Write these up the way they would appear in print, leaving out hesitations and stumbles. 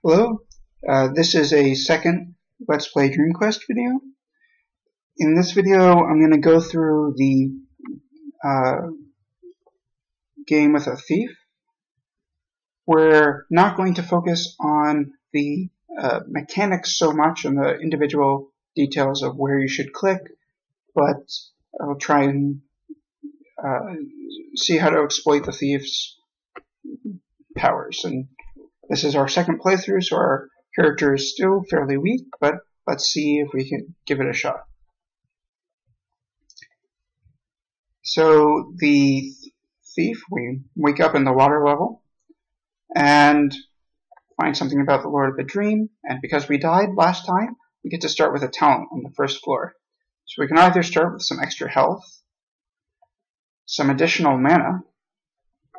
Hello, this is a second Let's Play Dream Quest video. In this video, I'm going to go through the game with a thief. We're not going to focus on the mechanics so much and the individual details of where you should click, but I'll try and see how to exploit the thief's powers. And this is our second playthrough, so our character is still fairly weak, but let's see if we can give it a shot. So the thief, we wake up in the water level and find something about the Lord of the Dream, and because we died last time, we get to start with a talent on the first floor. So we can either start with some extra health, some additional mana,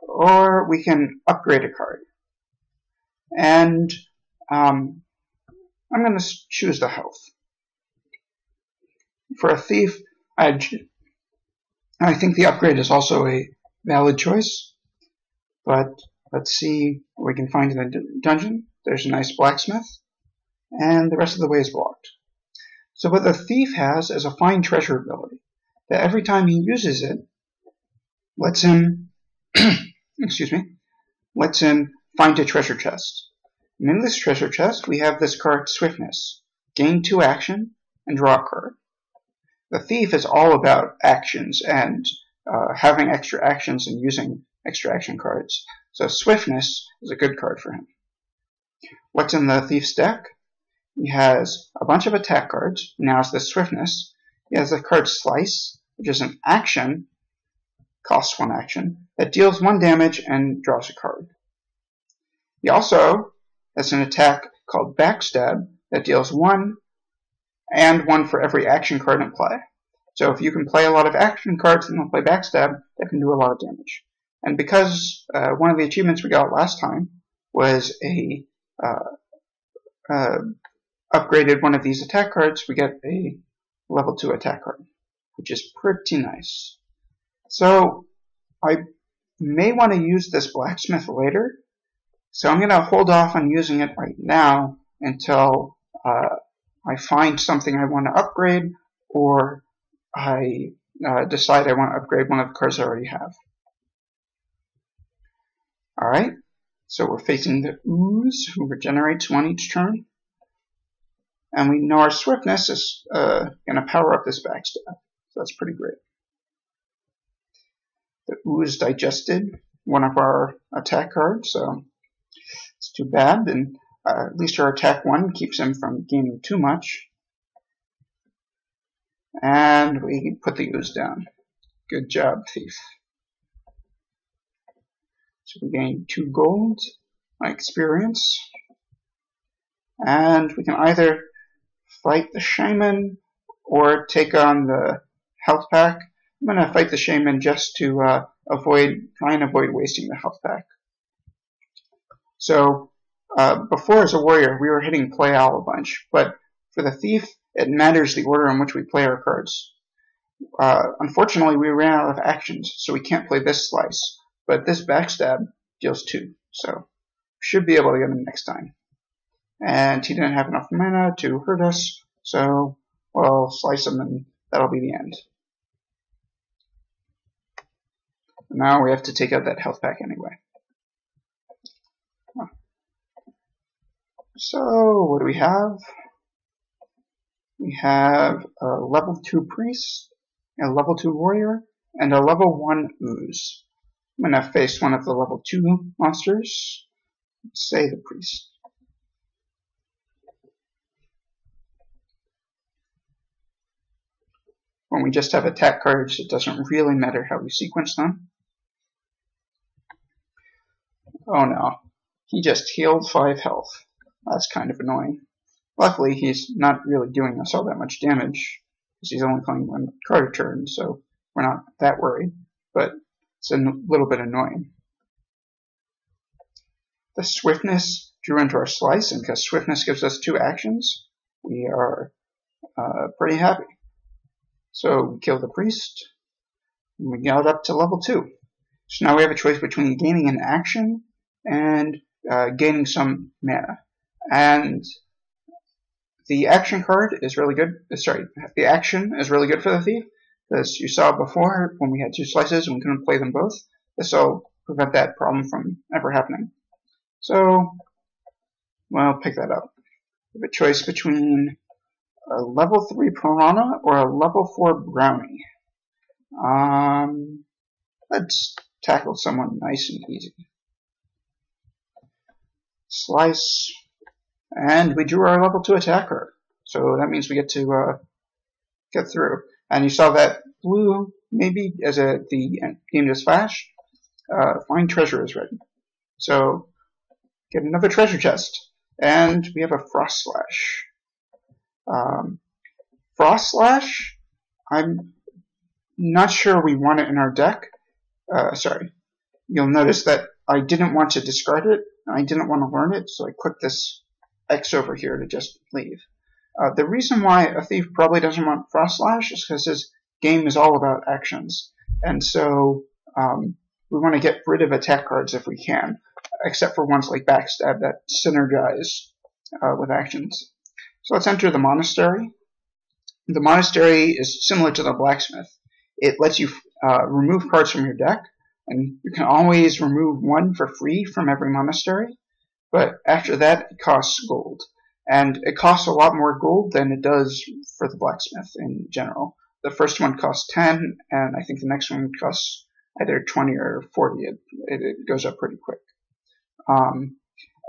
or we can upgrade a card. And I'm going to choose the health. For a thief, I think the upgrade is also a valid choice, but let's see what we can find in the dungeon. There's a nice blacksmith, and the rest of the way is blocked. So what the thief has is a find treasure ability that every time he uses it, lets him lets him find a treasure chest. And in this treasure chest, we have this card, Swiftness. Gain 2 action and draw a card. The thief is all about actions and having extra actions and using extra action cards. So Swiftness is a good card for him. What's in the thief's deck? He has a bunch of attack cards. Now it's the Swiftness. He has the card Slice, which is an action, costs 1 action, that deals 1 damage and draws a card. He also has an attack called Backstab that deals 1 and 1 for every action card in play. So if you can play a lot of action cards and then play Backstab, that can do a lot of damage. And because one of the achievements we got last time was a upgraded one of these attack cards, we get a level 2 attack card, which is pretty nice. So I may want to use this blacksmith later, so I'm going to hold off on using it right now until I find something I want to upgrade, or I decide I want to upgrade one of the cards I already have. Alright, so we're facing the Ooze, who regenerates 1 each turn. And we know our Swiftness is going to power up this Backstab, so that's pretty great. The Ooze digested one of our attack cards, so it's too bad, and at least our attack 1 keeps him from gaining too much. And we put the Ooze down. Good job, thief. So we gain 2 gold, my experience. And we can either fight the shaman or take on the health pack. I'm going to fight the shaman just to try and avoid wasting the health pack. So before, as a warrior, we were hitting play all a bunch, but for the thief, it matters the order in which we play our cards. Unfortunately, we ran out of actions, so we can't play this Slice, but this Backstab deals 2, so we should be able to get him next time. And he didn't have enough mana to hurt us, so we'll slice him and that'll be the end. Now we have to take out that health pack anyway. So, what do we have? We have a level 2 priest, a level 2 warrior, and a level 1 ooze. I'm going to face one of the level 2 monsters. Let's say the priest. When we just have attack cards, it doesn't really matter how we sequence them. Oh no, he just healed 5 health. That's kind of annoying. Luckily, he's not really doing us all that much damage, because he's only playing 1 card a turn, so we're not that worried, but it's a little bit annoying. The Swiftness drew into our Slice, and because Swiftness gives us 2 actions, we are pretty happy. So we kill the priest, and we got up to level 2. So now we have a choice between gaining an action and gaining some mana. And the action card is really good. The action is really good for the thief, because you saw before when we had two slices and we couldn't play them both. This will prevent that problem from ever happening. So, well, pick that up. We have a choice between a level 3 piranha or a level 4 brownie. Let's tackle someone nice and easy. Slice. And we drew our level 2 attacker. So that means we get to get through. And you saw that blue, maybe as the game just flashed, find treasure is ready. So get another treasure chest. And we have a Frost Slash. Frost Slash, I'm not sure we want it in our deck. You'll notice that I didn't want to discard it. I didn't want to learn it, so I clicked this X over here to just leave. The reason why a thief probably doesn't want Frost Slash is because his game is all about actions. And so we want to get rid of attack cards if we can, except for ones like Backstab that synergize with actions. So let's enter the Monastery. The Monastery is similar to the Blacksmith. It lets you remove cards from your deck, and you can always remove one for free from every monastery. But after that, it costs gold. And it costs a lot more gold than it does for the Blacksmith in general. The first one costs 10, and I think the next one costs either 20 or 40. It goes up pretty quick.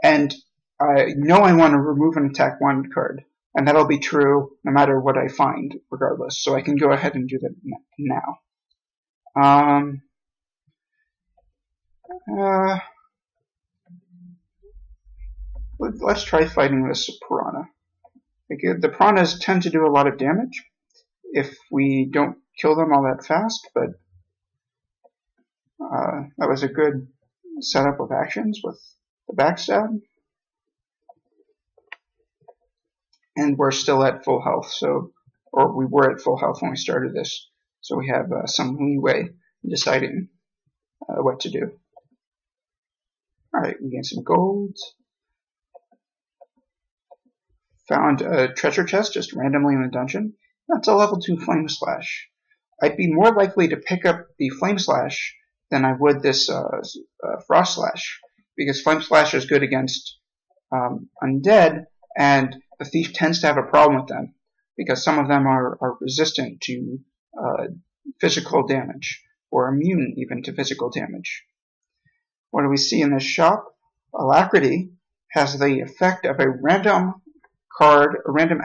And I know I want to remove an attack 1 card, and that'll be true no matter what I find, regardless. So I can go ahead and do that now. Let's try fighting this piranha. The piranhas tend to do a lot of damage if we don't kill them all that fast, but that was a good setup of actions with the backstab. And we're still at full health, or we were at full health when we started this, so we have some leeway in deciding what to do. Alright, we gained some gold. Found a treasure chest just randomly in the dungeon. That's a level 2 Flame Slash. I'd be more likely to pick up the Flame Slash than I would this Frost Slash, because Flame Slash is good against undead, and the thief tends to have a problem with them, because some of them are resistant to physical damage, or immune even to physical damage. What do we see in this shop? Alacrity has the effect of a random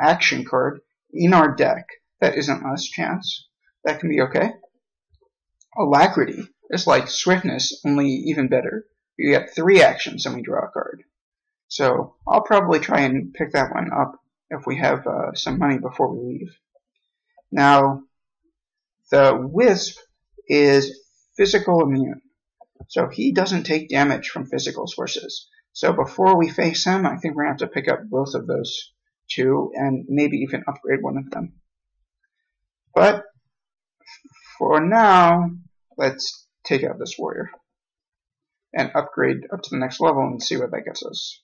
action card in our deck that isn't last chance. That can be okay. Alacrity is like Swiftness, only even better. You get 3 actions and we draw a card. So I'll probably try and pick that one up if we have some money before we leave. Now, the Wisp is physical immune, so he doesn't take damage from physical sources. So before we face him, I think we're going to have to pick up both of those 2 and maybe even upgrade one of them. But for now, let's take out this warrior and upgrade up to the next level and see what that gets us.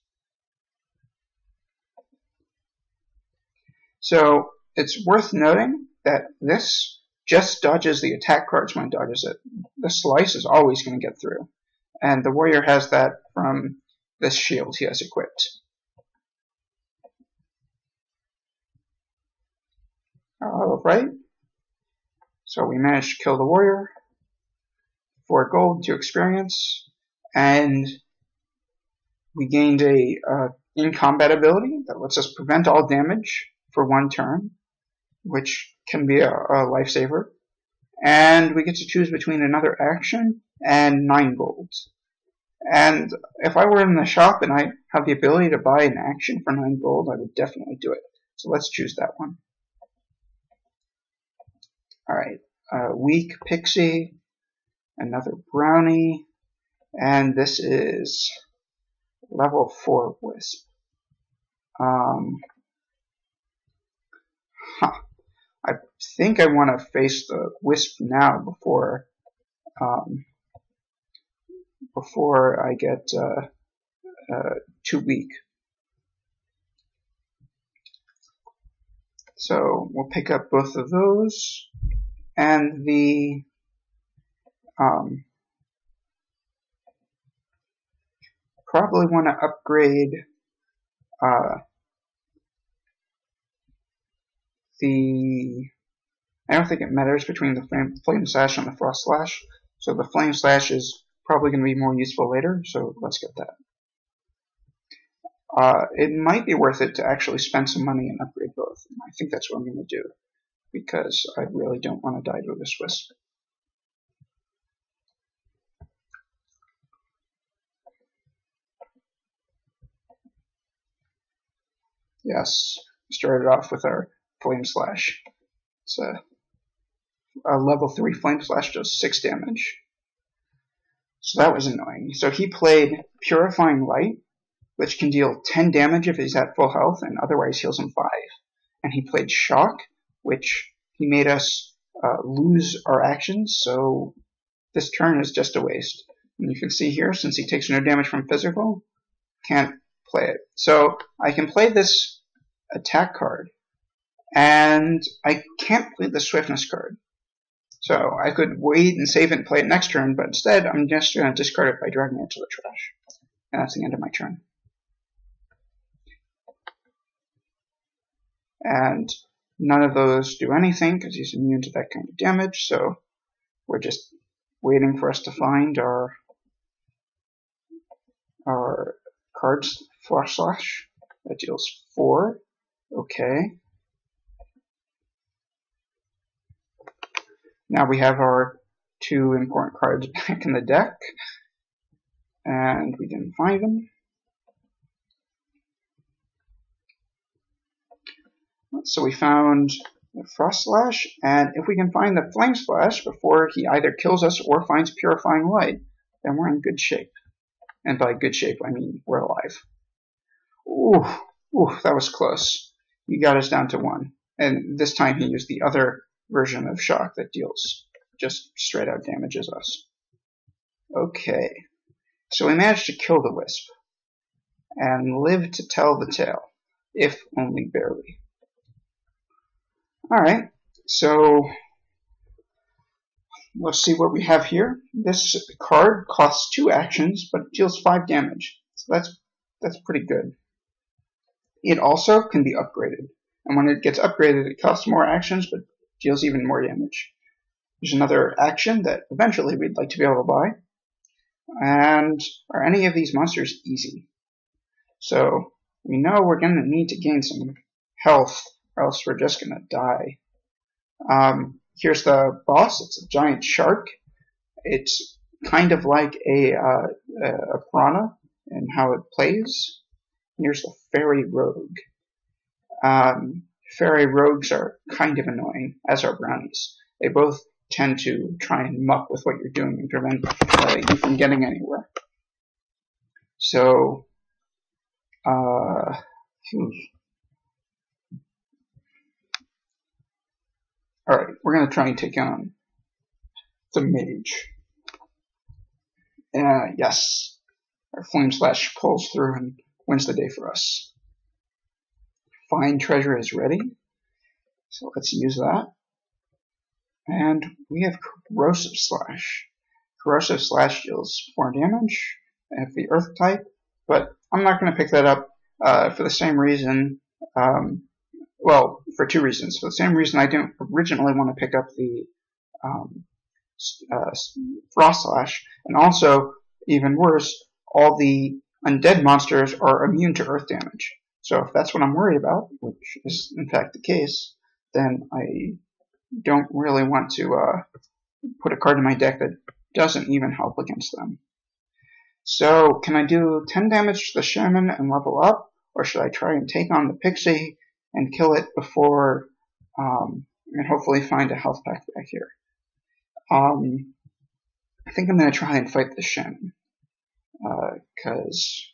So it's worth noting that this just dodges the attack cards when it dodges it. The slice is always going to get through. And the warrior has that from this shield he has equipped. Alright. So we managed to kill the warrior. 4 gold, 2 experience. And we gained a in-combat ability that lets us prevent all damage for 1 turn, which can be a lifesaver. And we get to choose between another action and 9 gold. And if I were in the shop and I have the ability to buy an action for 9 gold, I would definitely do it. So let's choose that one. Alright, weak pixie, another brownie, and this is level 4 wisp. I think I want to face the wisp now before I get too weak. So we'll pick up both of those, and the probably want to upgrade I don't think it matters between the Flame Slash and the Frost Slash, so the Flame Slash is probably going to be more useful later, so let's get that. It might be worth it to actually spend some money and upgrade both. I think that's what I'm going to do, because I really don't want to die to this Wisp. Yes, we started off with our Flame Slash. It's a level 3 Flame Slash does 6 damage. So that was annoying. So he played Purifying Light, which can deal 10 damage if he's at full health, and otherwise heals him 5. And he played Shock, which he made us lose our actions, so this turn is just a waste. And you can see here, since he takes no damage from physical, can't play it. So I can play this attack card, and I can't play the Swiftness card. So I could wait and save it and play it next turn, but instead I'm just going to discard it by dragging it to the trash. And that's the end of my turn. And none of those do anything because he's immune to that kind of damage, so we're just waiting for us to find our cards. Frost Slash, that deals 4. Okay. Now we have our 2 important cards back in the deck, and we didn't find them. So we found the Frost Slash, and if we can find the Flame Slash before he either kills us or finds Purifying Light, then we're in good shape. And by good shape, I mean we're alive. Ooh, that was close. He got us down to 1. And this time he used the other version of Shock that deals just straight out damages us. Okay, so we managed to kill the Wisp and live to tell the tale, if only barely. Alright, so let's see what we have here. This card costs 2 actions, but deals 5 damage, so that's pretty good. It also can be upgraded, and when it gets upgraded it costs more actions, but deals even more damage. There's another action that eventually we'd like to be able to buy. And are any of these monsters easy? So we know we're going to need to gain some health, or else we're just going to die. Here's the boss. It's a giant shark. It's kind of like a piranha in how it plays. Here's the Fairy Rogue. Fairy Rogues are kind of annoying, as are Brownies. They both tend to try and muck with what you're doing and prevent you from getting anywhere. So, alright, we're going to try and take on the Mage. Yes, our Flame Slash pulls through and wins the day for us. Find Treasure is ready, so let's use that. And we have Corrosive Slash. Corrosive Slash deals 4 damage if the Earth type, but I'm not going to pick that up for the same reason. Well, for 2 reasons. For the same reason I didn't originally want to pick up the Frost Slash, and also, even worse, all the undead monsters are immune to Earth damage. So if that's what I'm worried about, which is in fact the case, then I don't really want to put a card in my deck that doesn't even help against them. So can I do 10 damage to the Shaman and level up, or should I try and take on the Pixie and kill it before and hopefully find a health pack back here? I think I'm going to try and fight the Shaman, because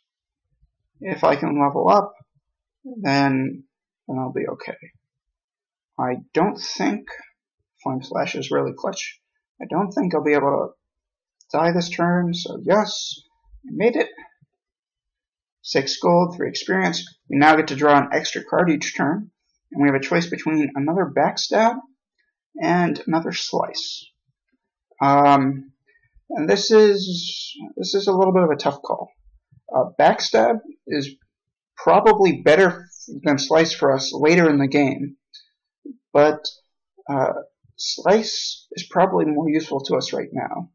if I can level up, then I'll be okay. I don't think Flame Slash is really clutch. I don't think I'll be able to die this turn, so yes, I made it. 6 gold, 3 experience. We now get to draw an extra card each turn, and we have a choice between another backstab and another slice. And this is a little bit of a tough call. Backstab is probably better than slice for us later in the game, but slice is probably more useful to us right now,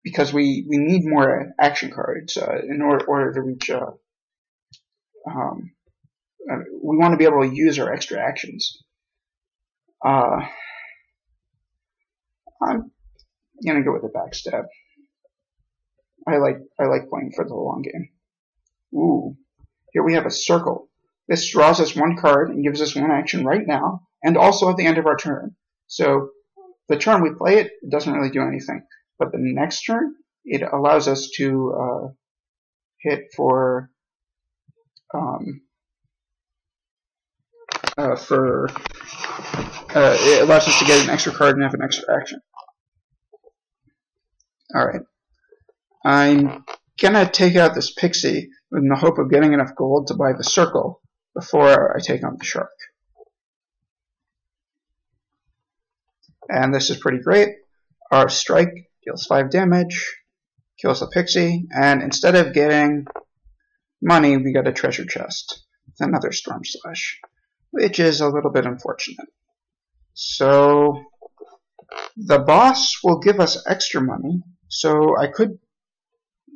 because we need more action cards in order to reach. We want to be able to use our extra actions. I'm gonna go with the backstab. I like playing for the long game. Ooh, here we have a circle. This draws us one card and gives us one action right now, and also at the end of our turn. So the turn we play it, it doesn't really do anything. But the next turn, it allows us to hit for it allows us to get an extra card and have an extra action. Alright. I'm gonna take out this pixie in the hope of getting enough gold to buy the circle before I take on the shark. And this is pretty great. Our strike deals 5 damage, kills the pixie, and instead of getting money, we got a treasure chest with another storm slash, which is a little bit unfortunate. So the boss will give us extra money, so I could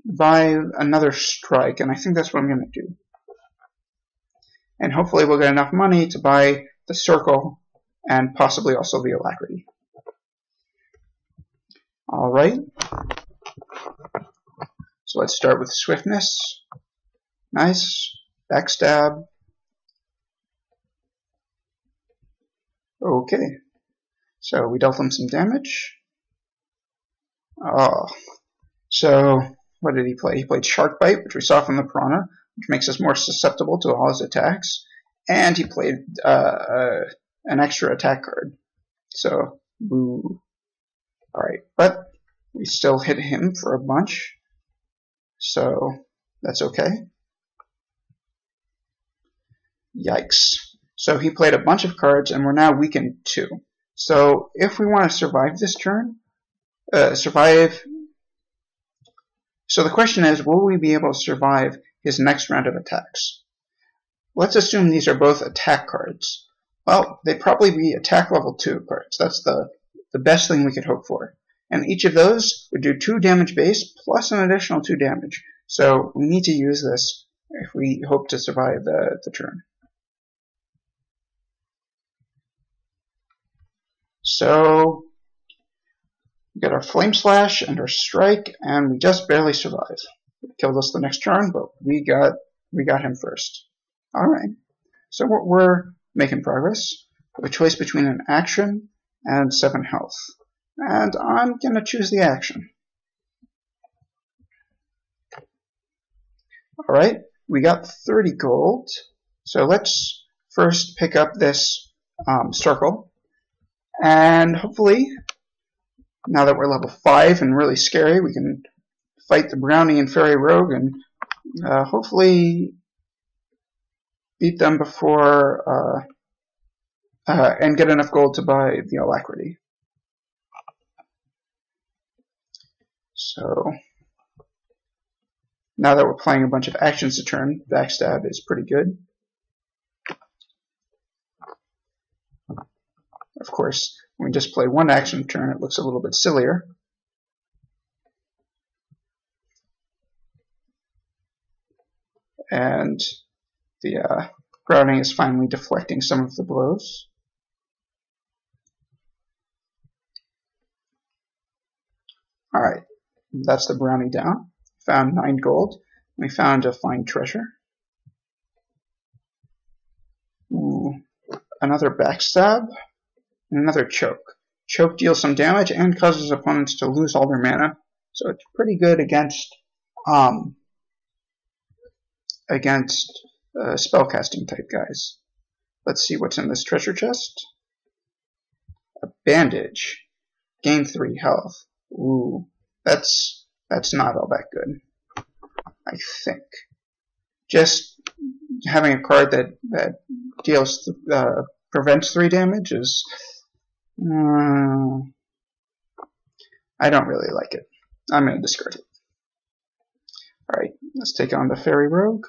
buy another strike, and I think that's what I'm going to do. And hopefully we'll get enough money to buy the circle and possibly also the alacrity. Alright. So let's start with swiftness. Nice. Backstab. Okay. So we dealt him some damage. Oh. So what did he play? He played Shark Bite, which we saw from the Piranha, which makes us more susceptible to all his attacks. And he played an extra attack card. So, boo. Alright, but we still hit him for a bunch. So, that's okay. Yikes. So he played a bunch of cards, and we're now weakened 2. So if we want to survive this turn, so the question is, will we be able to survive his next round of attacks? Let's assume these are both attack cards. Well, they'd probably be attack level 2 cards. That's the best thing we could hope for. And each of those would do 2 damage base plus an additional 2 damage. So we need to use this if we hope to survive the turn. So we got our Flame Slash and our Strike, and we just barely survived. It killed us the next turn, but we got him first. Alright, so we're making progress. We have a choice between an action and 7 health. And I'm going to choose the action. Alright, we got 30 gold. So let's first pick up this circle. And hopefully, now that we're level 5 and really scary, we can fight the Brownie and Fairy Rogue and hopefully beat them before and get enough gold to buy the alacrity. So now that we're playing a bunch of actions a turn, backstab is pretty good. Of course, when we just play one action a turn, it looks a little bit sillier. And the Brownie is finally deflecting some of the blows. Alright, that's the Brownie down. Found 9 gold. We found a fine treasure. Ooh, another backstab. And another choke. Choke deals some damage and causes opponents to lose all their mana. So it's pretty good against spellcasting type guys. Let's see what's in this treasure chest. A bandage. Gain 3 health. Ooh, that's not all that good, I think. Just having a card that deals prevents 3 damage is I don't really like it. I'm going to discard it. Alright, let's take on the Fairy Rogue.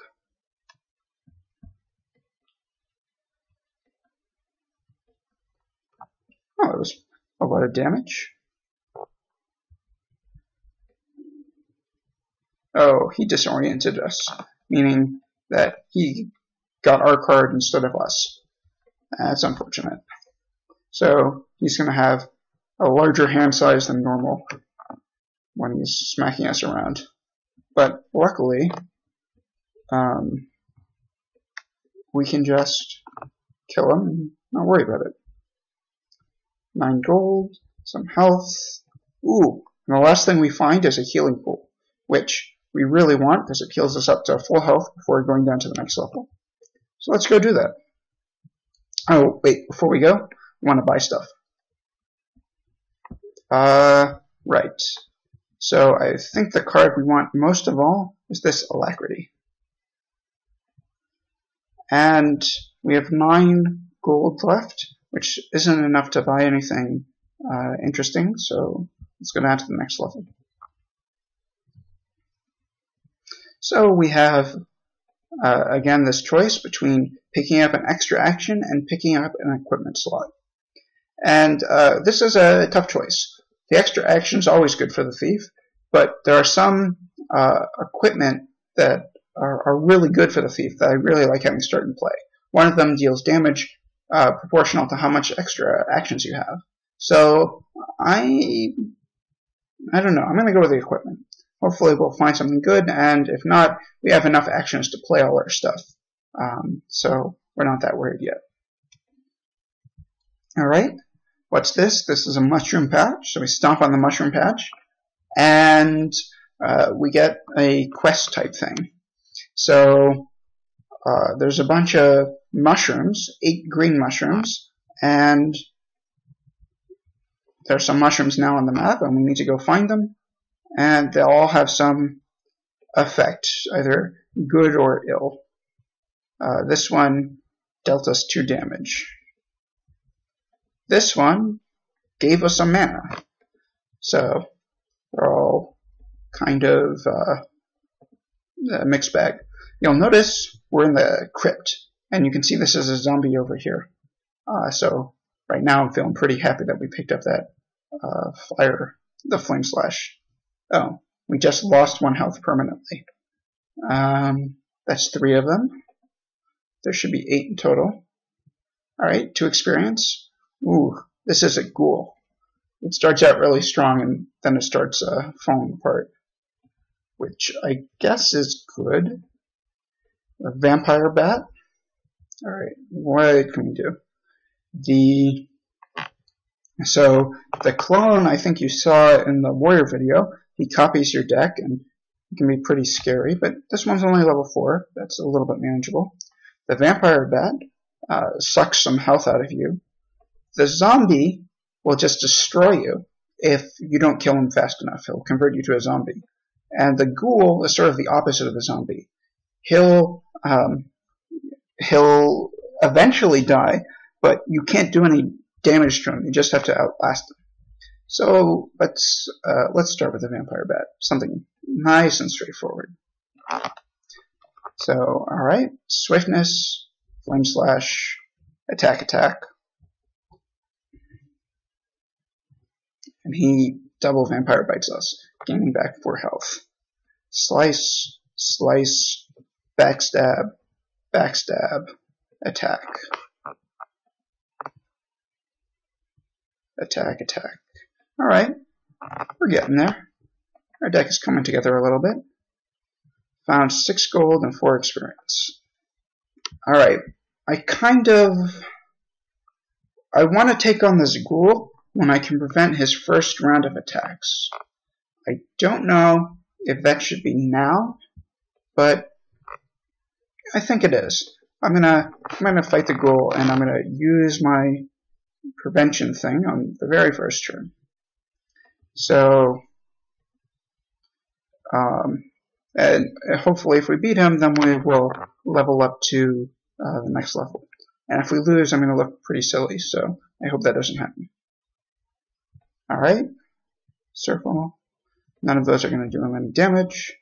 Oh, that was a lot of damage. Oh, he disoriented us, meaning that he got our card instead of us. That's unfortunate. So he's going to have a larger hand size than normal when he's smacking us around. But luckily, we can just kill him and not worry about it. 9 gold, some health. Ooh, and the last thing we find is a healing pool, which we really want because it heals us up to full health before going down to the next level. So let's go do that. Oh, wait, before we go, I want to buy stuff. Right. So I think the card we want most of all is this Alacrity. And we have 9 gold left, which isn't enough to buy anything interesting, so let's go down to the next level. So we have, again, this choice between picking up an extra action and picking up an equipment slot. And this is a tough choice. The extra action is always good for the thief, but there are some equipment that are really good for the thief that I really like having start in play. One of them deals damage proportional to how much extra actions you have. So I don't know. I'm going to go with the equipment. Hopefully we'll find something good, and if not, we have enough actions to play all our stuff. So we're not that worried yet. Alright, what's this? This is a mushroom patch, so we stomp on the mushroom patch, and we get a quest type thing. So there's a bunch of mushrooms, 8 green mushrooms, and there's some mushrooms now on the map, and we need to go find them. And they'll all have some effect, either good or ill. This one dealt us 2 damage. This one gave us some mana. So they're all kind of a mixed bag. You'll notice we're in the crypt, and you can see this is a zombie over here. So right now I'm feeling pretty happy that we picked up that the flame slash. Oh, we just lost 1 health permanently. That's 3 of them. There should be 8 in total. Alright, 2 experience. Ooh, this is a ghoul. It starts out really strong and then it starts falling apart, which I guess is good. A vampire bat. Alright, what can we do? So the clone, I think you saw in the warrior video, he copies your deck and it can be pretty scary, but this one's only level 4. That's a little bit manageable. The vampire bat sucks some health out of you. The zombie will just destroy you if you don't kill him fast enough. He'll convert you to a zombie. And the ghoul is sort of the opposite of the zombie. He'll eventually die, but you can't do any damage to him. You just have to outlast him. So let's start with the vampire bat. Something nice and straightforward. So alright, swiftness, flame slash, attack. And he double vampire bites us, gaining back 4 health. Slice, backstab, attack. Attack. Alright, we're getting there. Our deck is coming together a little bit. Found 6 gold and 4 experience. Alright, I want to take on this ghoul when I can prevent his first round of attacks. I don't know if that should be now, but I think it is. I'm gonna fight the ghoul, and I'm gonna use my prevention thing on the very first turn. So And hopefully if we beat him, then we will level up to the next level. And if we lose, I'm going to look pretty silly, so I hope that doesn't happen. Alright, circle. None of those are going to do him any damage.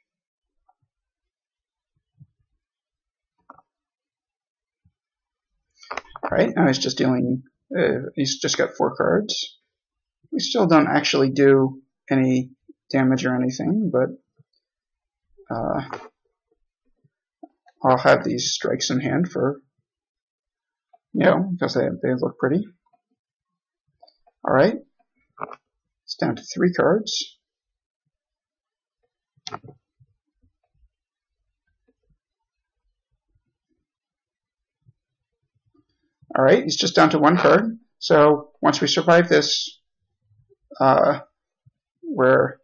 Alright, now he's just dealing, he's just got 4 cards. We still don't actually do any damage or anything, but I'll have these strikes in hand for, because they look pretty. Alright, it's down to 3 cards. Alright, he's just down to 1 card. So once we survive this, we're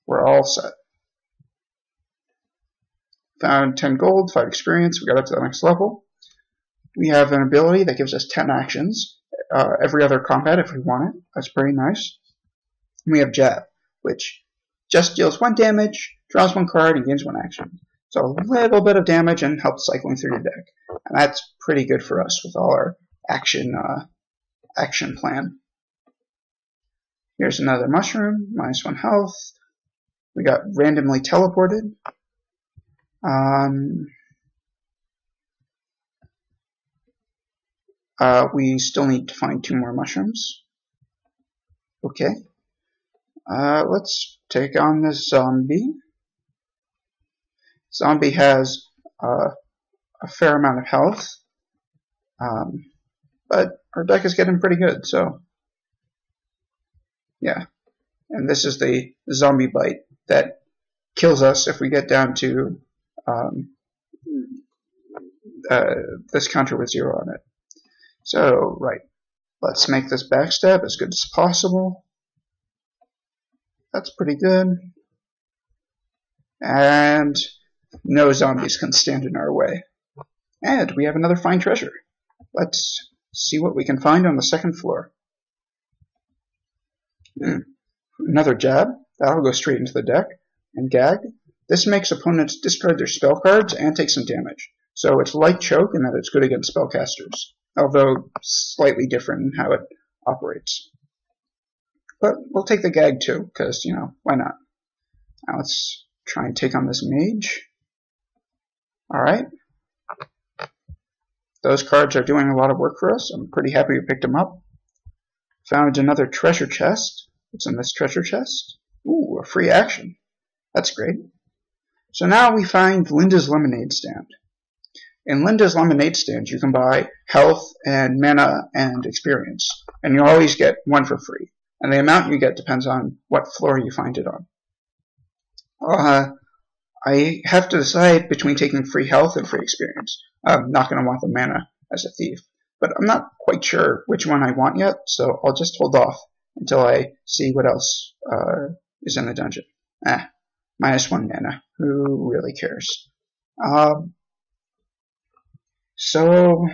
all set. Found 10 gold, 5 experience, we got up to the next level. We have an ability that gives us 10 actions every other combat if we want it. That's pretty nice. And we have Jab, which just deals 1 damage, draws 1 card, and gains 1 action. So a little bit of damage and helps cycling through your deck. And that's pretty good for us with all our action plan. Here's another mushroom, -1 health. We got randomly teleported. We still need to find 2 more mushrooms. Okay. Let's take on this zombie. Zombie has a fair amount of health, but our deck is getting pretty good, so yeah. And this is the zombie bite that kills us if we get down to this counter with 0 on it. So, right, let's make this backstab as good as possible. That's pretty good. And no zombies can stand in our way. And we have another fine treasure. Let's see what we can find on the 2nd floor. Another Jab. That'll go straight into the deck. And Gag. This makes opponents discard their spell cards and take some damage. So it's like Choke in that it's good against spellcasters, although slightly different in how it operates. But we'll take the Gag too, because, why not? Now let's try and take on this Mage. Alright. Those cards are doing a lot of work for us. I'm pretty happy we picked them up. Found another treasure chest. What's in this treasure chest? Ooh, a free action. That's great. So now we find Linda's Lemonade Stand. In Linda's Lemonade Stand, you can buy health and mana and experience. And you always get 1 for free. And the amount you get depends on what floor you find it on. I have to decide between taking free health and free experience. I'm not going to want the mana as a thief. But I'm not quite sure which one I want yet, so I'll just hold off until I see what else is in the dungeon. -1 mana. Who really cares? So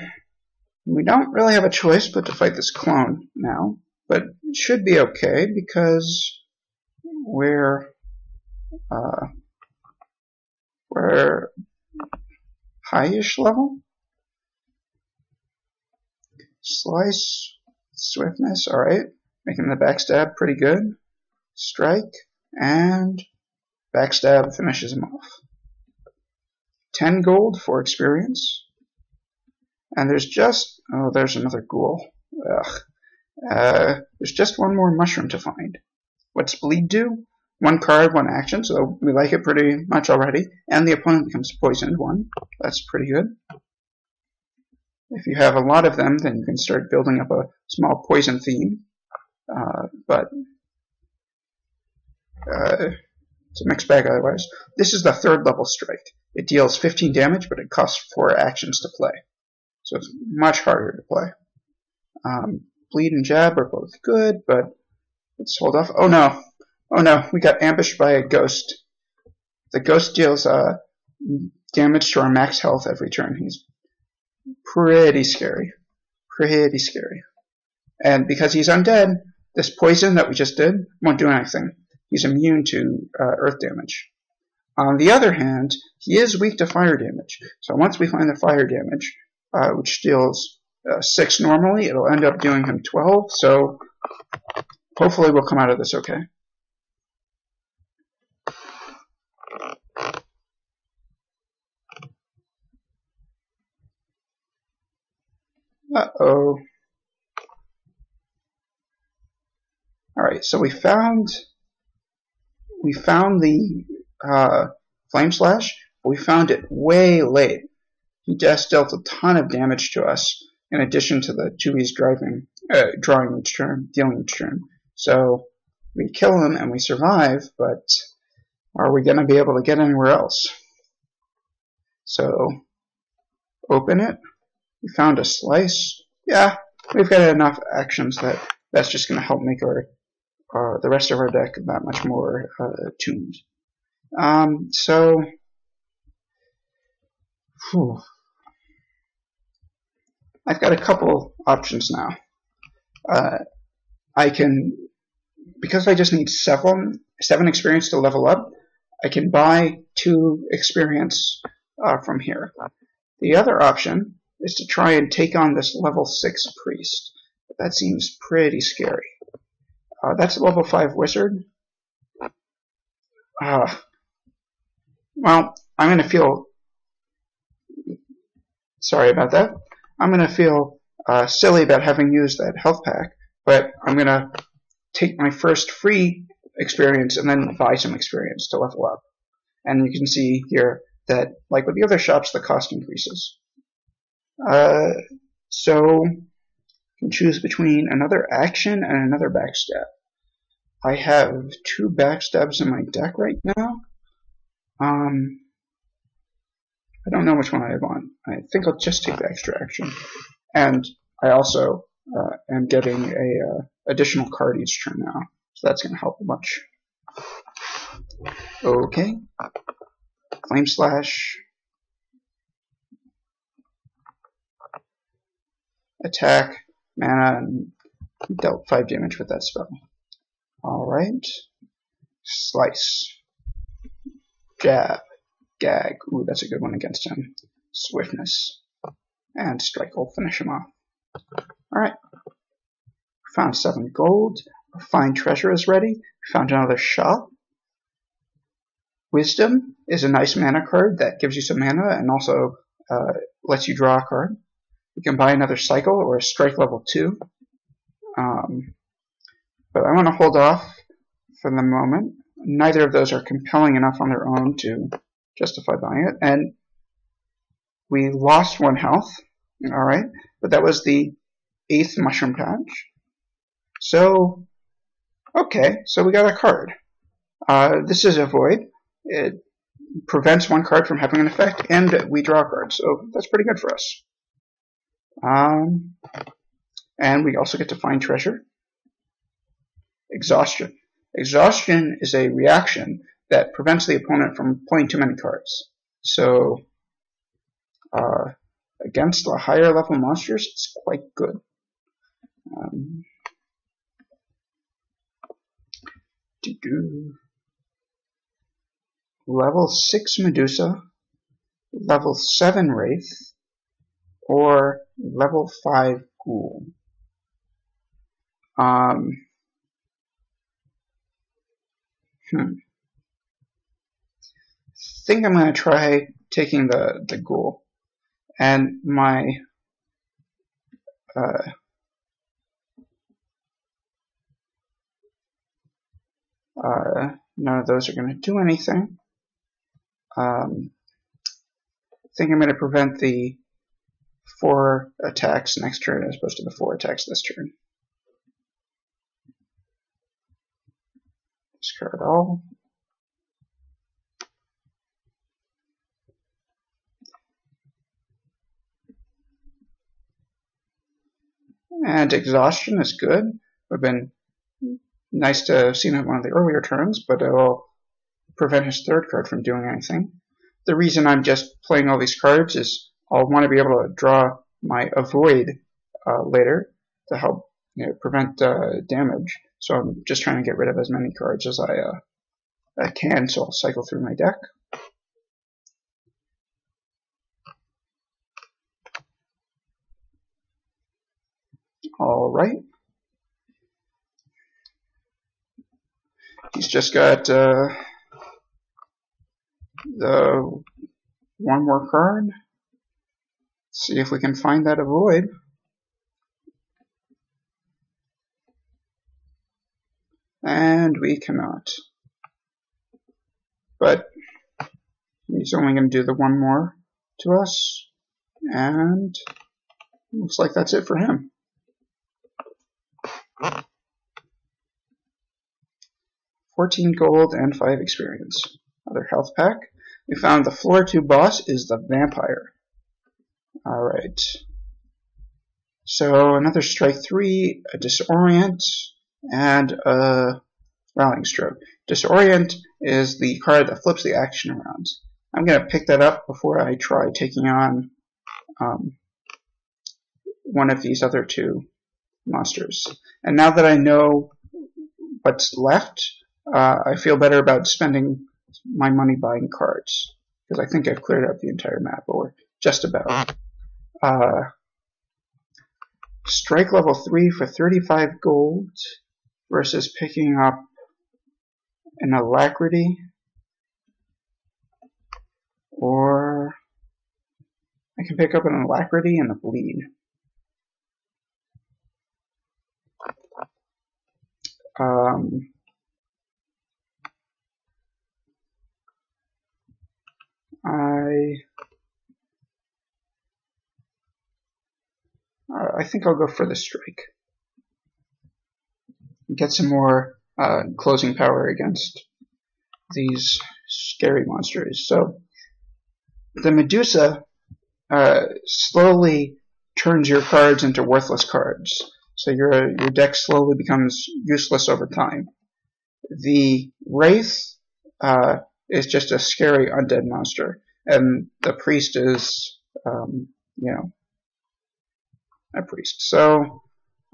we don't really have a choice but to fight this clone now. But it should be okay because we're high-ish level. Slice, swiftness, alright. Making the backstab pretty good. Strike, and backstab finishes him off. 10 gold for experience. And there's just, there's another ghoul. There's just 1 more mushroom to find. What's Bleed do? 1 card, 1 action, so we like it pretty much already. And the opponent becomes poisoned 1. That's pretty good. If you have a lot of them, then you can start building up a small poison theme. But it's a mixed bag otherwise. This is the 3rd level strike. It deals 15 damage, but it costs 4 actions to play. So it's much harder to play. Bleed and Jab are both good, but let's hold off. Oh no, we got ambushed by a ghost. The ghost deals damage to our max health every turn. He's pretty scary. Pretty scary. And because he's undead, this poison that we just did won't do anything. he's immune to earth damage. On the other hand, he is weak to fire damage. So once we find the fire damage, which deals 6 normally, it'll end up doing him 12. So hopefully we'll come out of this okay. Uh-oh. Alright, so we found the Flame Slash, but we found it way late. He just dealt a ton of damage to us, in addition to the 2E's drawing each turn, dealing each turn. So we kill him and we survive, but are we going to be able to get anywhere else? So open it. We found a slice. Yeah, we've got enough actions that's just going to help make the rest of our deck that much more tuned. So, I've got a couple options now. I can, because I just need 7 experience to level up, I can buy 2 experience from here. The other option is to try and take on this level 6 priest. But that seems pretty scary. That's a level 5 wizard. Well, I'm going to feel... Sorry about that. I'm going to feel silly about having used that health pack, but I'm going to take my first free experience and then buy some experience to level up. And you can see here that, like with the other shops, the cost increases. So you can choose between another action and another backstab. I have 2 backstabs in my deck right now. I don't know which one I want. I think I'll just take the extra action. And I also am getting a additional card each turn now, so that's going to help a bunch. Okay. Flame Slash. Attack, mana, and dealt 5 damage with that spell. Alright. Slice. Jab. Gag. Ooh, that's a good one against him. Swiftness. And Strike will finish him off. Alright. Found 7 gold. Our Fine Treasure is ready. Found another shop. Wisdom is a nice mana card that gives you some mana and also lets you draw a card. You can buy another cycle or a strike level 2. But I want to hold off for the moment. Neither of those are compelling enough on their own to justify buying it. And we lost 1 health. Alright, but that was the 8th mushroom patch. So, okay, so we got a card. This is a void. It prevents 1 card from having an effect, and we draw a card, so that's pretty good for us. And we also get to find treasure. Exhaustion. Exhaustion is a reaction that prevents the opponent from playing too many cards. So, against the higher level monsters, it's quite good. Level 6 Medusa, level 7 Wraith, or level 5 Ghoul. I think I'm going to try taking the Ghoul. And my none of those are going to do anything. I think I'm going to prevent the 4 attacks next turn as opposed to the 4 attacks this turn. Discard all. And exhaustion is good. It would have been nice to have seen it one of the earlier turns, but it will prevent his 3rd card from doing anything. The reason I'm just playing all these cards is I'll want to be able to draw my avoid later to help prevent damage. So I'm just trying to get rid of as many cards as I can, so I'll cycle through my deck. Alright. He's just got the one more card. See if we can find that avoid. And we cannot. But he's only going to do the one more to us. And looks like that's it for him. $14 gold and 5 experience. Another health pack. We found the floor 2 boss is the vampire. Alright. So another strike 3, a disorient, and a rallying stroke. Disorient is the card that flips the action around. I'm going to pick that up before I try taking on one of these other 2 monsters. And now that I know what's left, I feel better about spending my money buying cards, because I think I've cleared out the entire map, or just about. Strike level 3 for 35 gold versus picking up an alacrity, or I can pick up an alacrity and a bleed. I think I'll go for the strike. Get some more closing power against these scary monsters. So the Medusa slowly turns your cards into worthless cards. So your deck slowly becomes useless over time. The Wraith is just a scary undead monster, and the Priest is, a priest. So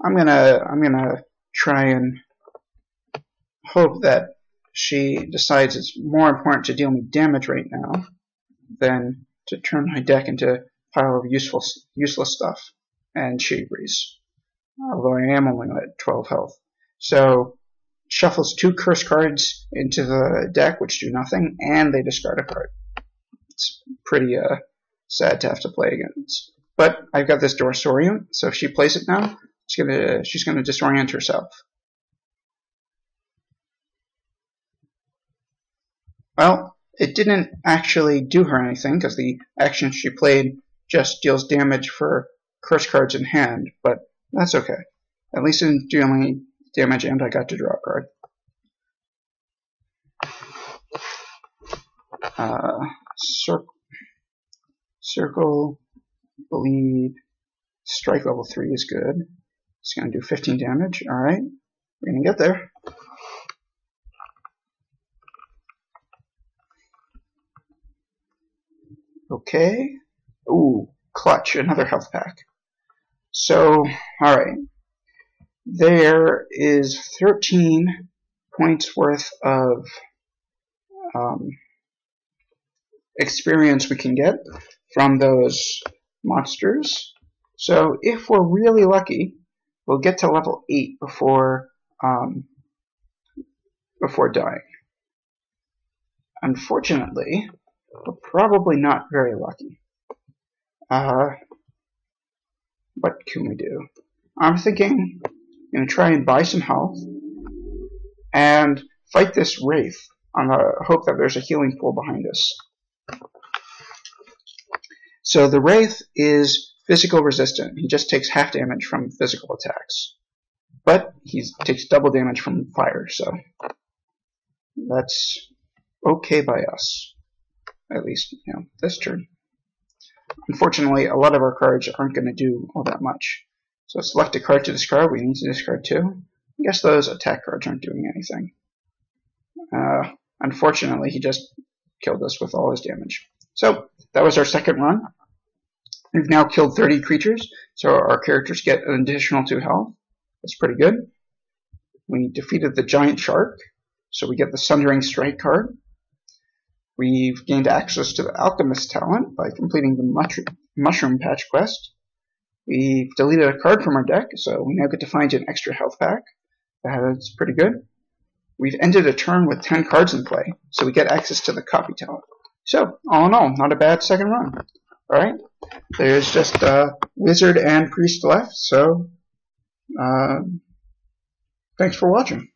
I'm gonna try and hope that she decides it's more important to deal me damage right now than to turn my deck into a pile of useless stuff. And she agrees, although I am only at 12 health. So shuffles 2 curse cards into the deck, which do nothing, and they discard a card. It's pretty sad to have to play against. But I've got this disorient, so if she plays it now, she's gonna disorient herself. Well, it didn't actually do her anything, because the action she played just deals damage for curse cards in hand, but that's okay. At least it didn't do any damage, and I got to draw a card. Circle, bleed, strike level 3 is good. It's going to do 15 damage. Alright, we're going to get there. Okay. Ooh, clutch, another health pack. So, alright. There is 13 points worth of experience we can get from those monsters. So if we're really lucky, we'll get to level 8 before dying. Unfortunately, we're probably not very lucky. What can we do? I'm thinking I'm going to try and buy some health and fight this Wraith on the hope that there's a healing pool behind us. So the Wraith is physical resistant. He just takes half damage from physical attacks. But he takes double damage from fire, so that's okay by us. At least, this turn. Unfortunately, a lot of our cards aren't going to do all that much. So select a card to discard. We need to discard 2. I guess those attack cards aren't doing anything. Unfortunately, he just killed us with all his damage. So that was our second run. We've now killed 30 creatures, so our characters get an additional 2 health. That's pretty good. We defeated the giant shark, so we get the Sundering Strike card. We've gained access to the Alchemist talent by completing the Mushroom Patch quest. We've deleted a card from our deck, so we now get to find an extra health pack. That's pretty good. We've ended a turn with 10 cards in play, so we get access to the Copy talent. So, all in all, not a bad second run. Alright, there's just Wizard and Priest left, so thanks for watching.